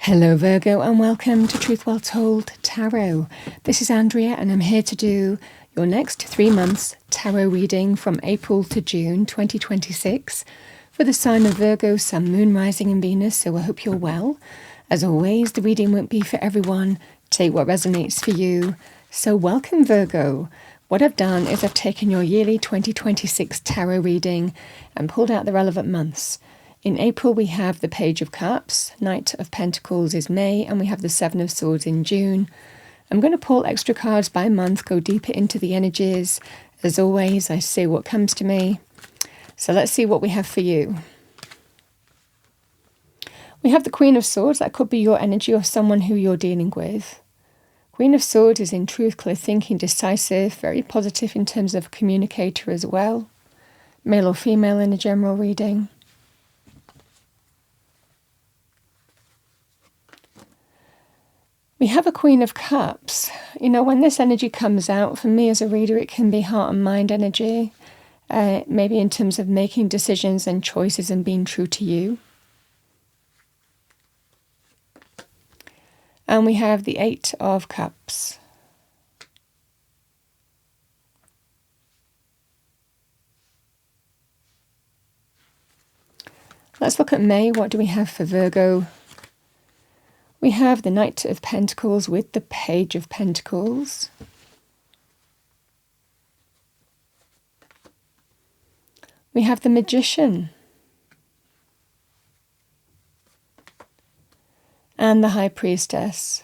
Hello Virgo and welcome to Truth Well Told Tarot. This is Andrea and I'm here to do your next 3 months tarot reading from April to June 2026 for the sign of Virgo, Sun, Moon, Rising and Venus, so I hope you're well. As always, the reading won't be for everyone. Take what resonates for you. So welcome Virgo. What I've done is I've taken your yearly 2026 tarot reading and pulled out the relevant months. In April, we have the Page of Cups, Knight of Pentacles is May, and we have the Seven of Swords in June. I'm going to pull extra cards by month, go deeper into the energies. As always, I say what comes to me. So let's see what we have for you. We have the Queen of Swords. That could be your energy or someone who you're dealing with. Queen of Swords is in truth, clear thinking, decisive, very positive in terms of communicator as well. Male or female in a general reading. We have a Queen of Cups. You know, when this energy comes out, for me as a reader, it can be heart and mind energy. Maybe in terms of making decisions and choices and being true to you. And we have the Eight of Cups. Let's look at May. What do we have for Virgo? We have the Knight of Pentacles with the Page of Pentacles. We have the Magician. And the High Priestess.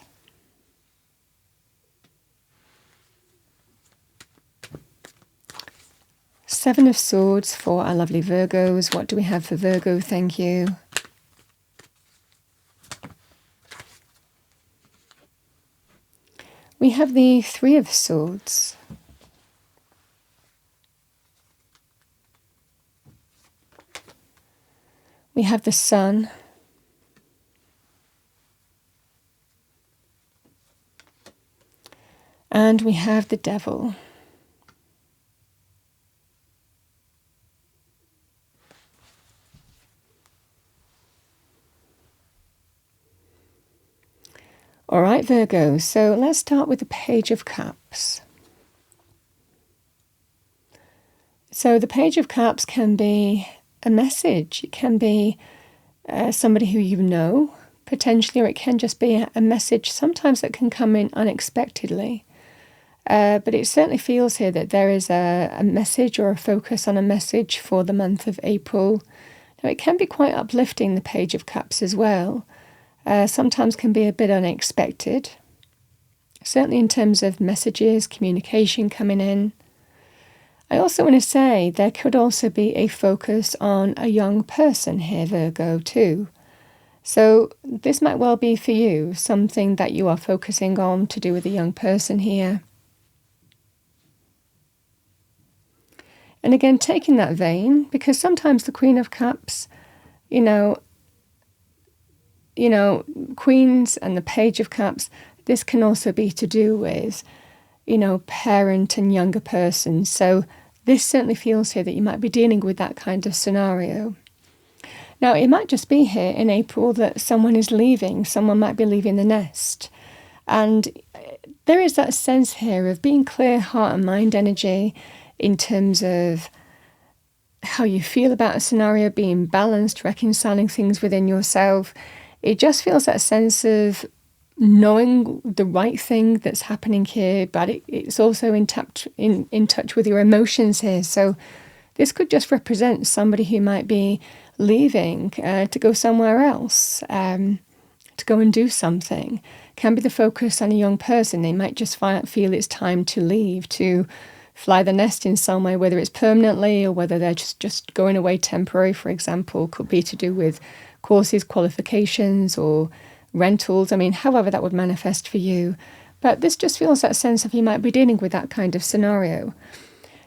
Seven of Swords for our lovely Virgos. What do we have for Virgo? Thank you. We have the Three of Swords. We have the Sun. And we have the Devil. All right, Virgo, so let's start with the Page of Cups. So the Page of Cups can be a message. It can be somebody who you know, potentially, or it can just be a message sometimes that can come in unexpectedly. But it certainly feels here that there is a message or a focus on a message for the month of April. Now, it can be quite uplifting, the Page of Cups as well. Sometimes can be a bit unexpected, certainly in terms of messages, communication coming in. I also want to say there could also be a focus on a young person here, Virgo, too. So this might well be for you, something that you are focusing on to do with a young person here. And again, taking that vein, because sometimes the Queen of Cups, you know, Queens and the Page of Cups, this can also be to do with, parent and younger person. So this certainly feels here that you might be dealing with that kind of scenario. Now, it might just be here in April that someone is leaving. Someone might be leaving the nest. And there is that sense here of being clear heart and mind energy in terms of how you feel about a scenario, being balanced, reconciling things within yourself. It just feels that sense of knowing the right thing that's happening here, but it's also in touch with your emotions here. So this could just represent somebody who might be leaving to go somewhere else, to go and do something. Can be the focus on a young person. They might just feel it's time to leave, to fly the nest in some way, whether it's permanently or whether they're just going away temporary, for example. Could be to do with courses, qualifications, or rentals. I mean, however that would manifest for you. But this just feels that sense of you might be dealing with that kind of scenario.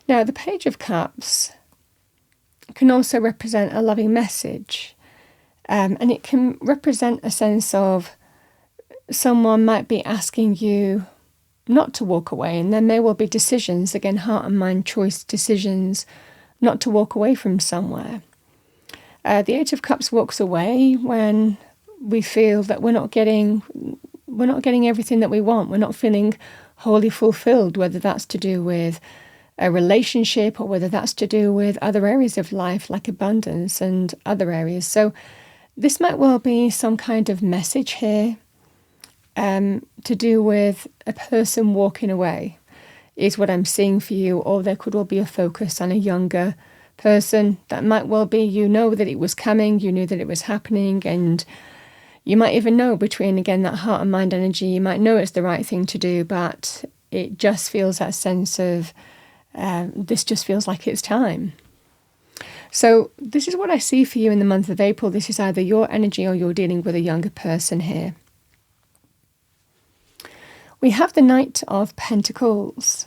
Now, the Page of Cups can also represent a loving message. And it can represent a sense of someone might be asking you not to walk away. And there may well be decisions, again, heart and mind choice decisions, not to walk away from somewhere. The Eight of Cups walks away when we feel that we're not getting everything that we want. We're not feeling wholly fulfilled, whether that's to do with a relationship or whether that's to do with other areas of life like abundance and other areas. So this might well be some kind of message here to do with a person walking away is what I'm seeing for you, or there could well be a focus on a younger person. That might well be, you know that it was coming, you knew that it was happening, and you might even know between, again, that heart and mind energy, you might know it's the right thing to do, but it just feels that sense of this just feels like it's time. So this is what I see for you in the month of April. This is either your energy or you're dealing with a younger person here. We have the Knight of Pentacles.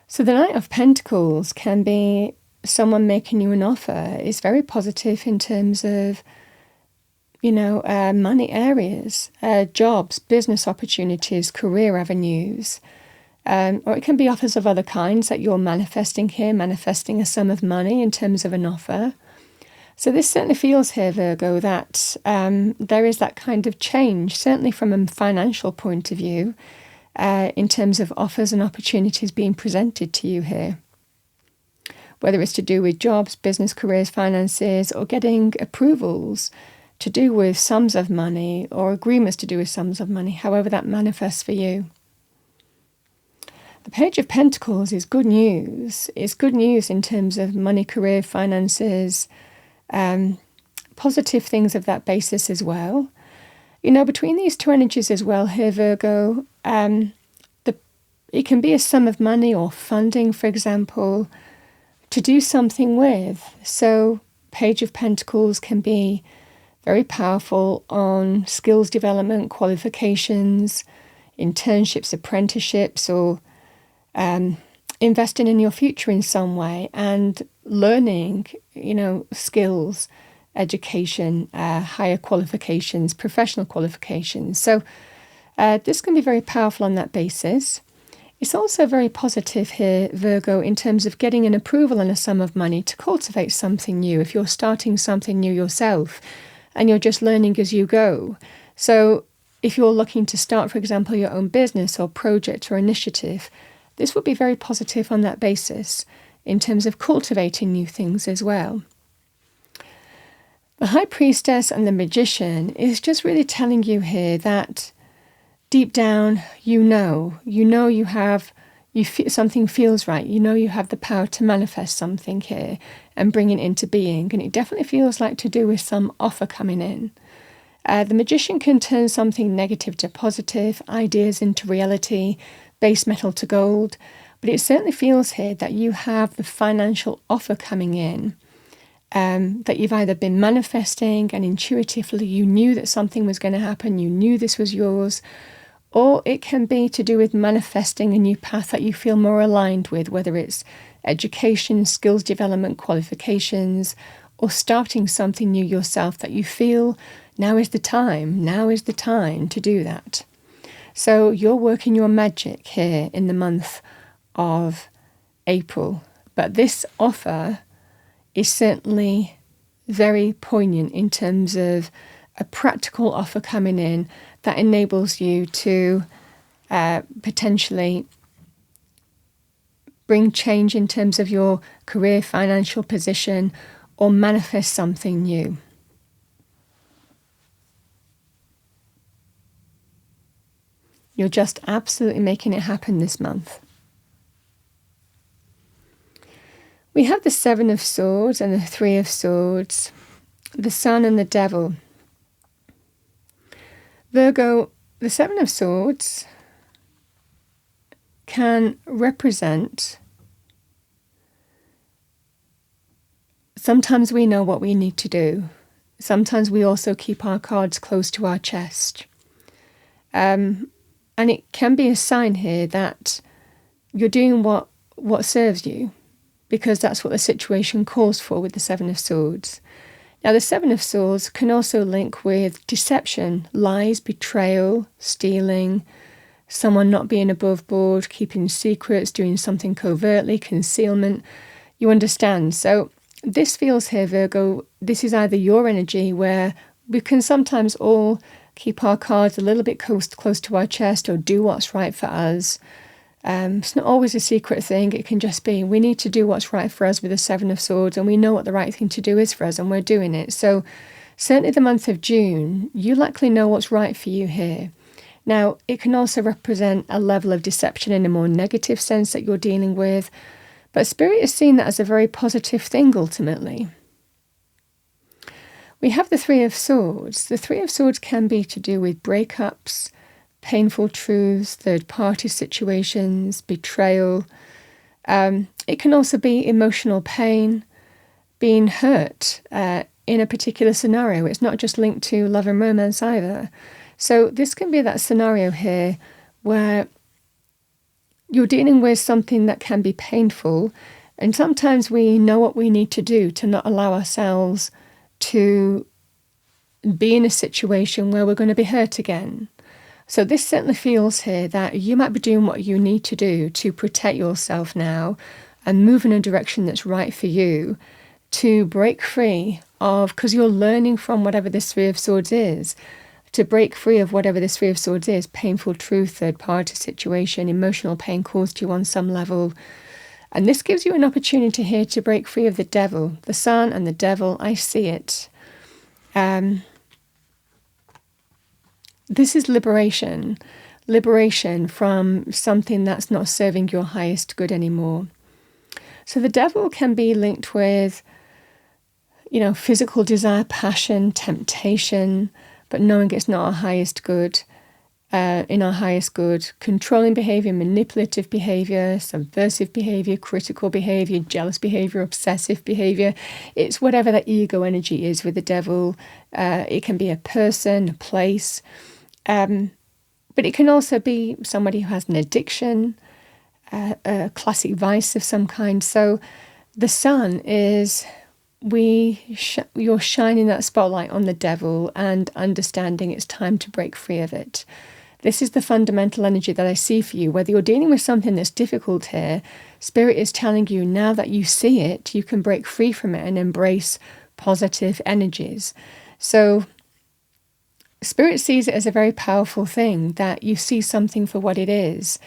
So the Knight of Pentacles can be someone making you an offer. It's very positive in terms of, money areas, jobs, business opportunities, career avenues. Or it can be offers of other kinds that you're manifesting here, manifesting a sum of money in terms of an offer. So this certainly feels here, Virgo, that there is that kind of change, certainly from a financial point of view, in terms of offers and opportunities being presented to you here. Whether it's to do with jobs, business, careers, finances, or getting approvals to do with sums of money or agreements to do with sums of money, however that manifests for you. The Page of Pentacles is good news. It's good news in terms of money, career, finances, positive things of that basis as well. Between these two energies as well here, Virgo, it can be a sum of money or funding, for example, to do something with. So Page of Pentacles can be very powerful on skills development, qualifications, internships, apprenticeships, or investing in your future in some way and learning, skills, education, higher qualifications, professional qualifications. So this can be very powerful on that basis. It's also very positive here, Virgo, in terms of getting an approval and a sum of money to cultivate something new. If you're starting something new yourself and you're just learning as you go. So if you're looking to start, for example, your own business or project or initiative, this would be very positive on that basis in terms of cultivating new things as well. The High Priestess and the Magician is just really telling you here that deep down, something feels right. You have the power to manifest something here and bring it into being. And it definitely feels like to do with some offer coming in. The Magician can turn something negative to positive, ideas into reality, base metal to gold. But it certainly feels here that you have the financial offer coming in, that you've either been manifesting and intuitively you knew that something was going to happen, you knew this was yours, or it can be to do with manifesting a new path that you feel more aligned with, whether it's education, skills development, qualifications, or starting something new yourself that you feel now is the time to do that. So you're working your magic here in the month of April. But this offer is certainly very poignant in terms of a practical offer coming in that enables you to potentially bring change in terms of your career, financial position, or manifest something new. You're just absolutely making it happen this month. We have the Seven of Swords and the Three of Swords, the Sun and the Devil. Virgo, the Seven of Swords can represent, sometimes we know what we need to do. Sometimes we also keep our cards close to our chest. And it can be a sign here that you're doing what serves you, because that's what the situation calls for with the Seven of Swords. Now, the Seven of Swords can also link with deception, lies, betrayal, stealing, someone not being above board, keeping secrets, doing something covertly, concealment. You understand. So this feels here, Virgo, this is either your energy where we can sometimes all keep our cards a little bit close to our chest or do what's right for us. It's not always a secret thing. It can just be we need to do what's right for us with the Seven of Swords, and we know what the right thing to do is for us, and we're doing it. So certainly the month of June, you likely know what's right for you here. Now, it can also represent a level of deception in a more negative sense that you're dealing with, but Spirit is seeing that as a very positive thing ultimately. We have the Three of Swords. The Three of Swords can be to do with breakups, painful truths, third-party situations, betrayal. It can also be emotional pain, being hurt in a particular scenario. It's not just linked to love and romance either. So this can be that scenario here where you're dealing with something that can be painful, and sometimes we know what we need to do to not allow ourselves to be in a situation where we're going to be hurt again. So this certainly feels here that you might be doing what you need to do to protect yourself now and move in a direction that's right for you to break free of, because you're learning from whatever this Three of Swords is, to break free of whatever this Three of Swords is, painful truth, third-party situation, emotional pain caused you on some level. And this gives you an opportunity here to break free of the devil, the sun and the devil. I see it. This is liberation from something that's not serving your highest good anymore. So the devil can be linked with, physical desire, passion, temptation, but knowing it's not our highest good. In our highest good, controlling behavior, manipulative behavior, subversive behavior, critical behavior, jealous behavior, obsessive behavior. It's whatever that ego energy is with the devil. It can be a person, a place, but it can also be somebody who has an addiction, a classic vice of some kind. So the sun is you're shining that spotlight on the devil and understanding it's time to break free of it. This is the fundamental energy that I see for you. Whether you're dealing with something that's difficult here, Spirit is telling you now that you see it, you can break free from it and embrace positive energies. So Spirit sees it as a very powerful thing, that you see something for what it is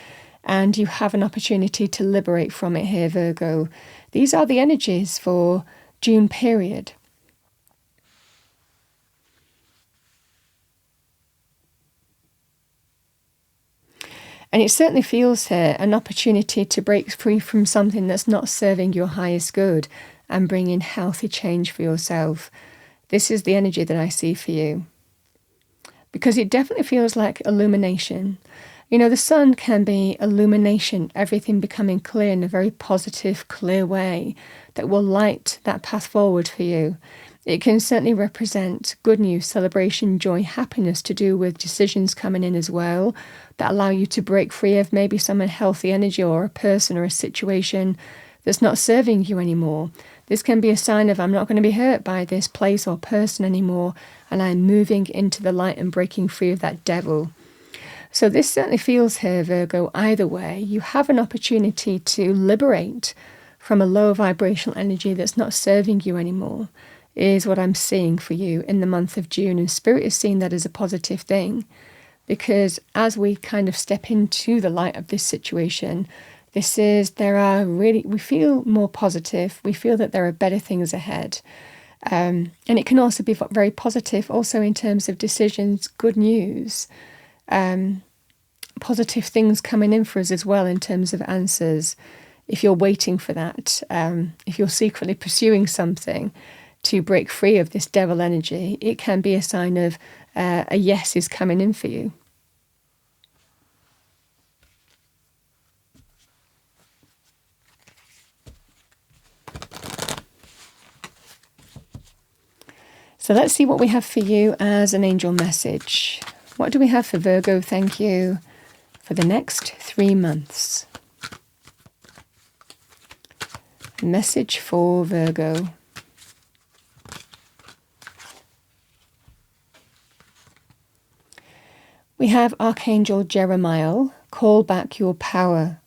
and you have an opportunity to liberate from it here, Virgo. These are the energies for June period. And it certainly feels here an opportunity to break free from something that's not serving your highest good and bring in healthy change for yourself. This is the energy that I see for you. Because it definitely feels like illumination. The sun can be illumination, everything becoming clear in a very positive, clear way that will light that path forward for you. It can certainly represent good news, celebration, joy, happiness to do with decisions coming in as well that allow you to break free of maybe some unhealthy energy or a person or a situation that's not serving you anymore. This can be a sign of I'm not going to be hurt by this place or person anymore, and I'm moving into the light and breaking free of that devil. So this certainly feels here, Virgo, either way. You have an opportunity to liberate from a low vibrational energy that's not serving you anymore, is what I'm seeing for you in the month of June. And Spirit is seeing that as a positive thing, because as we kind of step into the light of this situation, we feel more positive. We feel that there are better things ahead. And it can also be very positive also in terms of decisions, good news, positive things coming in for us as well in terms of answers. If you're waiting for that, if you're secretly pursuing something to break free of this devil energy, it can be a sign of a yes is coming in for you. So let's see what we have for you as an angel message. What do we have for Virgo? Thank you. For the next 3 months. Message for Virgo. We have Archangel Jeremiah, call back your power.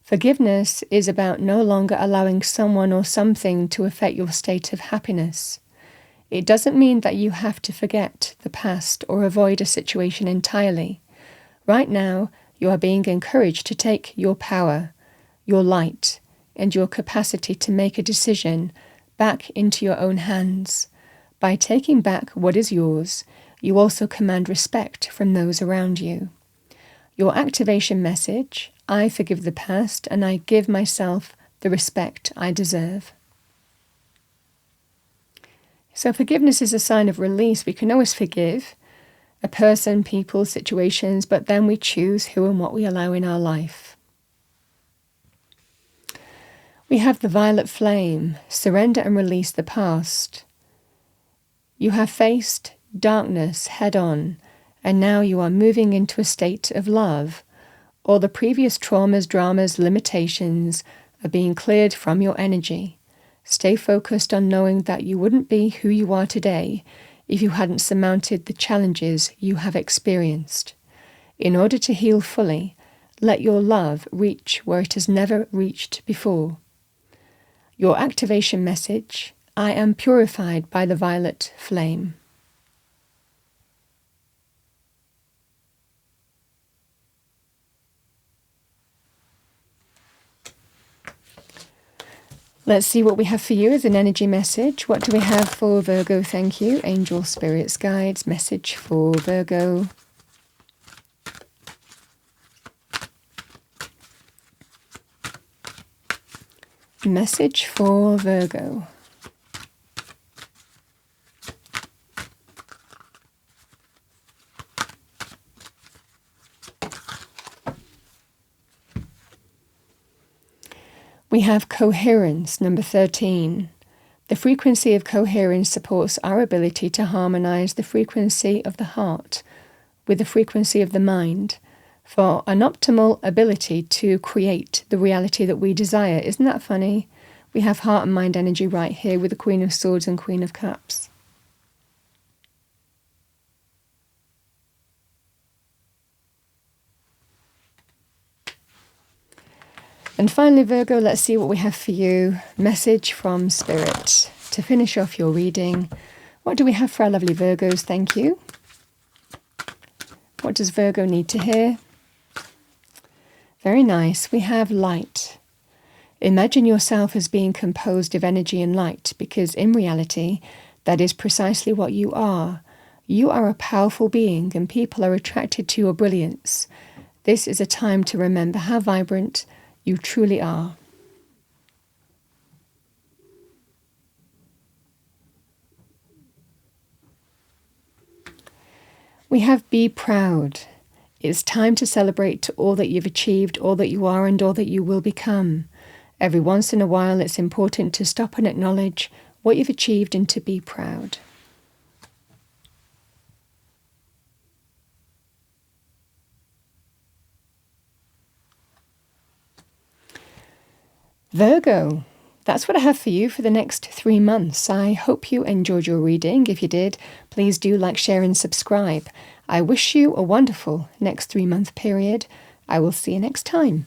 Forgiveness is about no longer allowing someone or something to affect your state of happiness. It doesn't mean that you have to forget the past or avoid a situation entirely. Right now, you are being encouraged to take your power, your light, and your capacity to make a decision back into your own hands. By taking back what is yours, you also command respect from those around you. Your activation message: I forgive the past and I give myself the respect I deserve. So forgiveness is a sign of release. We can always forgive a person, people, situations, but then we choose who and what we allow in our life. We have the violet flame: surrender and release the past. You have faced darkness head on, and now you are moving into a state of love. All the previous traumas, dramas, limitations are being cleared from your energy. Stay focused on knowing that you wouldn't be who you are today if you hadn't surmounted the challenges you have experienced. In order to heal fully, let your love reach where it has never reached before. Your activation message: I am purified by the violet flame. Let's see what we have for you as an energy message. What do we have for Virgo? Thank you. Angel, spirits, guides, message for Virgo. Message for Virgo. We have coherence, number 13. The frequency of coherence supports our ability to harmonize the frequency of the heart with the frequency of the mind for an optimal ability to create the reality that we desire. Isn't that funny? We have heart and mind energy right here with the Queen of Swords and Queen of Cups. And finally, Virgo, let's see what we have for you. Message from Spirit. To finish off your reading, what do we have for our lovely Virgos? Thank you. What does Virgo need to hear? Very nice. We have light. Imagine yourself as being composed of energy and light, because in reality, that is precisely what you are. You are a powerful being, and people are attracted to your brilliance. This is a time to remember how vibrant you truly are. We have be proud. It's time to celebrate all that you've achieved, all that you are, and all that you will become. Every once in a while, it's important to stop and acknowledge what you've achieved and to be proud. Virgo, that's what I have for you for the next 3 months. I hope you enjoyed your reading. If you did, please do like, share and subscribe. I wish you a wonderful next 3-month period. I will see you next time.